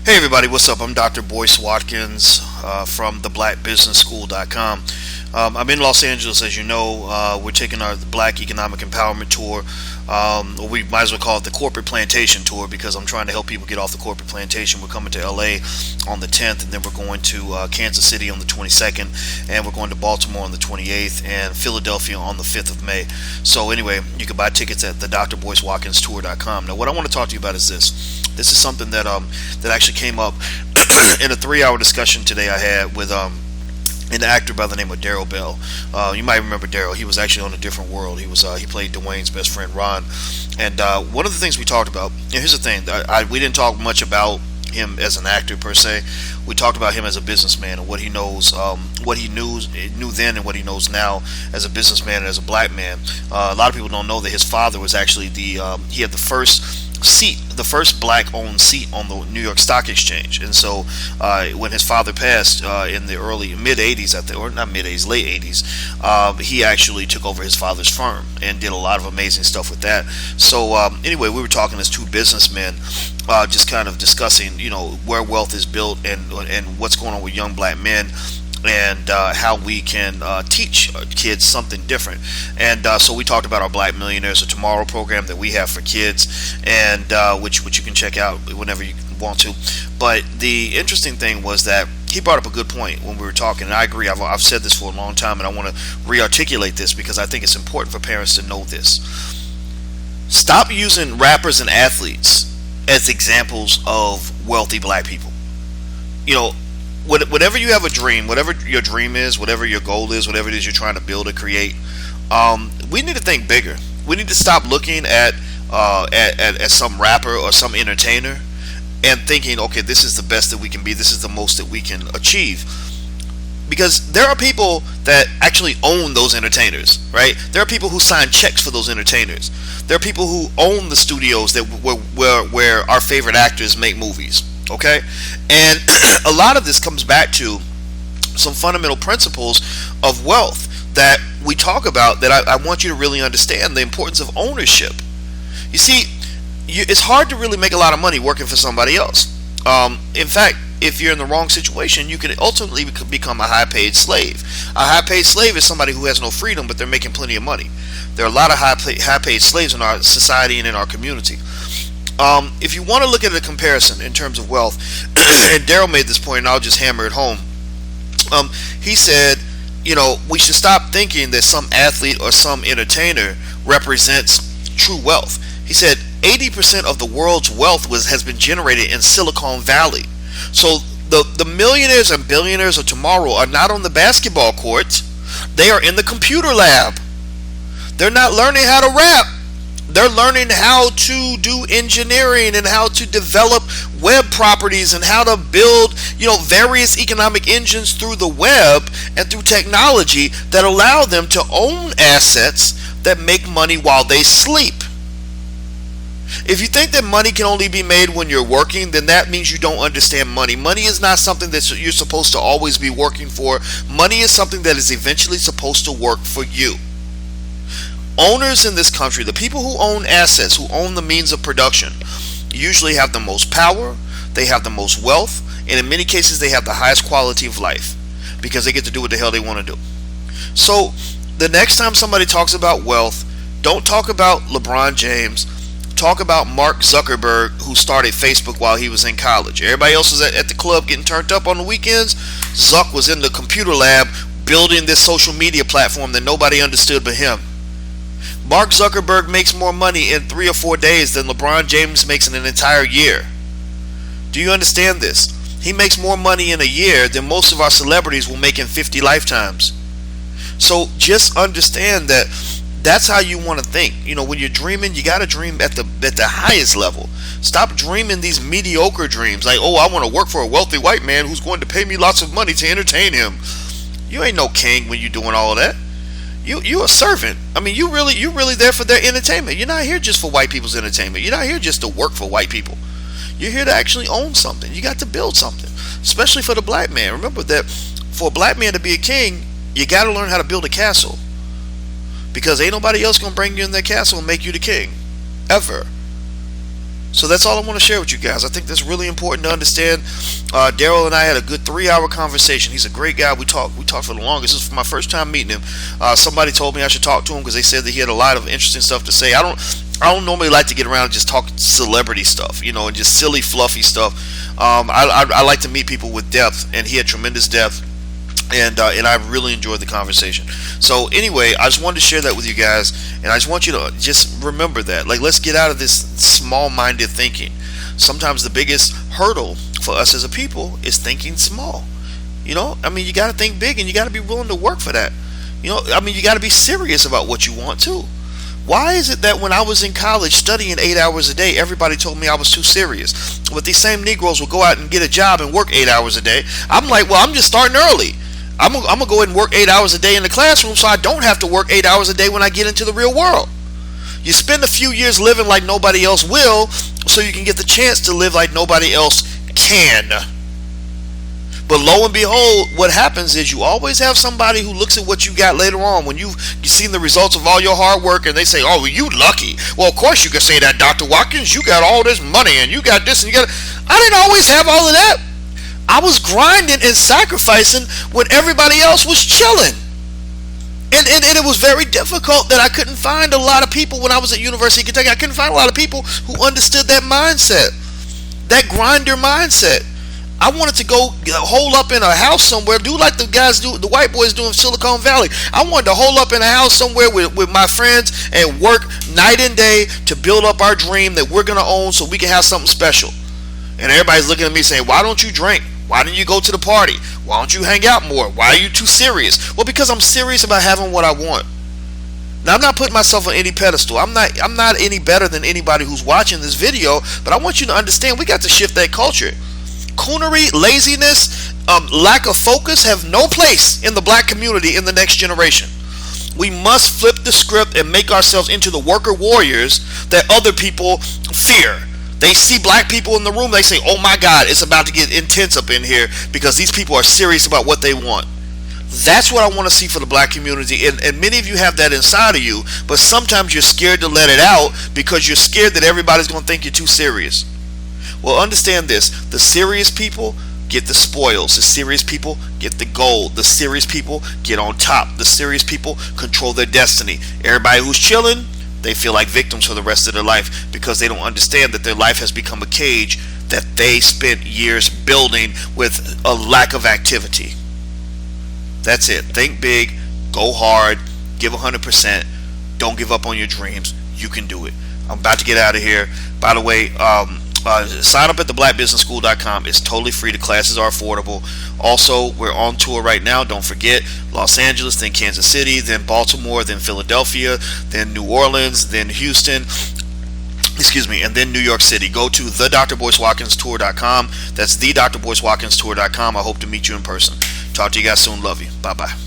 Hey everybody, what's up? I'm Dr. Boyce Watkins from theblackbusinessschool.com. I'm in Los Angeles, as you know. We're taking our Black Economic Empowerment Tour, or we might as well call it the Corporate Plantation Tour, because I'm trying to help people get off the corporate plantation. We're coming to LA on the 10th, and then we're going to Kansas City on the 22nd, and we're going to Baltimore on the 28th, and Philadelphia on the 5th of May. So anyway, you can buy tickets at the drboycewatkinstour.com. Now, what I want to talk to you about is this. This is something that actually came up in a 3-hour discussion today I had with an actor by the name of Daryl Bell. You might remember Daryl. He was actually on A Different World. He played Dwayne's best friend Ron. And one of the things we talked about, and here's the thing, we didn't talk much about him as an actor per se. We talked about him as a businessman and what he knows, what he knew then and what he knows now as a businessman and as a black man. A lot of people don't know that his father was actually he had the first black-owned seat on the New York Stock Exchange. And so when his father passed in the mid-80s, or not mid-80s, late 80s, he actually took over his father's firm and did a lot of amazing stuff with that. So anyway, we were talking as two businessmen, just kind of discussing, where wealth is built and what's going on with young black men, and how we can teach kids something different. And so we talked about our Black Millionaires of Tomorrow program that we have for kids, and which you can check out whenever you want to. But the interesting thing was that he brought up a good point when we were talking, and I agree. I've said this for a long time, and I want to re-articulate this because I think it's important for parents to know this. Stop using rappers and athletes as examples of wealthy black people. Whatever you have a dream, whatever your dream is, whatever your goal is, whatever it is you're trying to build or create, we need to think bigger. We need to stop looking at some rapper or some entertainer and thinking, okay, this is the best that we can be, this is the most that we can achieve. Because there are people that actually own those entertainers, right? There are people who sign checks for those entertainers. There are people who own the studios where our favorite actors make movies. Okay, and a lot of this comes back to some fundamental principles of wealth that we talk about that I want you to really understand the importance of ownership. You see, it's hard to really make a lot of money working for somebody else. In fact, if you're in the wrong situation, you could ultimately become a high-paid slave. A high-paid slave is somebody who has no freedom, but they're making plenty of money. There are a lot of high-paid slaves in our society and in our community. If you want to look at a comparison in terms of wealth, and Daryl made this point, and I'll just hammer it home. He said, we should stop thinking that some athlete or some entertainer represents true wealth. He said 80% of the world's wealth has been generated in Silicon Valley. So the millionaires and billionaires of tomorrow are not on the basketball court. They are in the computer lab. They're not learning how to rap. They're learning how to do engineering and how to develop web properties and how to build, various economic engines through the web and through technology that allow them to own assets that make money while they sleep. If you think that money can only be made when you're working, then that means you don't understand money. Money is not something that you're supposed to always be working for. Money is something that is eventually supposed to work for you. Owners in this country, the people who own assets, who own the means of production, usually have the most power, they have the most wealth, and in many cases they have the highest quality of life because they get to do what the hell they want to do. So the next time somebody talks about wealth, don't talk about LeBron James. Talk about Mark Zuckerberg, who started Facebook while he was in college. Everybody else was at the club getting turned up on the weekends. Zuck was in the computer lab building this social media platform that nobody understood but him. Mark Zuckerberg makes more money in 3 or 4 days than LeBron James makes in an entire year. Do you understand this? He makes more money in a year than most of our celebrities will make in 50 lifetimes. So just understand that that's how you want to think. When you're dreaming, you got to dream at the highest level. Stop dreaming these mediocre dreams like, oh, I want to work for a wealthy white man who's going to pay me lots of money to entertain him. You ain't no king when you're doing all of that. You a servant. I mean, you really there for their entertainment. You're not here just for white people's entertainment. You're not here just to work for white people. You're here to actually own something. You got to build something, especially for the black man. Remember that for a black man to be a king, you got to learn how to build a castle, because ain't nobody else gonna bring you in that castle and make you the king, ever. So that's all I want to share with you guys. I think that's really important to understand. Daryl and I had a good 3-hour conversation. He's a great guy. We talked for the longest. This is my first time meeting him. Somebody told me I should talk to him because they said that he had a lot of interesting stuff to say. I don't normally like to get around and just talk celebrity stuff, and just silly, fluffy stuff. I like to meet people with depth, and he had tremendous depth. And I really enjoyed the conversation. So anyway, I just wanted to share that with you guys, and I just want you to just remember that. Like, let's get out of this small-minded thinking. Sometimes the biggest hurdle for us as a people is thinking small. You got to think big, and you got to be willing to work for that. You got to be serious about what you want too. Why is it that when I was in college studying 8 hours a day, everybody told me I was too serious? But these same Negroes will go out and get a job and work 8 hours a day. I'm like, well, I'm just starting early. I'm going to go ahead and work 8 hours a day in the classroom so I don't have to work 8 hours a day when I get into the real world. You spend a few years living like nobody else will so you can get the chance to live like nobody else can. But lo and behold, what happens is you always have somebody who looks at what you got later on when you've seen the results of all your hard work, and they say, oh, well, you lucky. Well, of course you can say that, Dr. Watkins. You got all this money and you got this and you got... I didn't always have all of that. I was grinding and sacrificing when everybody else was chilling. And it was very difficult that I couldn't find a lot of people when I was at University of Kentucky. I couldn't find a lot of people who understood that mindset, that grinder mindset. I wanted to go hole up in a house somewhere, do like the guys do, the white boys do in Silicon Valley. I wanted to hole up in a house somewhere with my friends and work night and day to build up our dream that we're going to own so we can have something special. And everybody's looking at me saying, why don't you drink? Why don't you go to the party? Why don't you hang out more? Why are you too serious? Well, because I'm serious about having what I want. Now, I'm not putting myself on any pedestal. I'm not any better than anybody who's watching this video, but I want you to understand we got to shift that culture. Coonery, laziness, lack of focus have no place in the black community in the next generation. We must flip the script and make ourselves into the worker warriors that other people fear. They see black people in the room, they say, oh my God, it's about to get intense up in here because these people are serious about what they want. That's what I want to see for the black community, and many of you have that inside of you, but sometimes you're scared to let it out because you're scared that everybody's going to think you're too serious. Well, understand this. The serious people get the spoils. The serious people get the gold. The serious people get on top. The serious people control their destiny. Everybody who's chilling, they feel like victims for the rest of their life because they don't understand that their life has become a cage that they spent years building with a lack of activity. That's it. Think big, go hard, give 100%. Don't give up on your dreams. You can do it. I'm about to get out of here. By the way, sign up at theblackbusinessschool.com. It's totally free. The classes are affordable. Also, we're on tour right now. Don't forget, Los Angeles, then Kansas City, then Baltimore, then Philadelphia, then New Orleans, then Houston, and then New York City. Go to thedrboycewatkinstour.com. That's thedrboycewatkinstour.com. I hope to meet you in person. Talk to you guys soon. Love you. Bye-bye.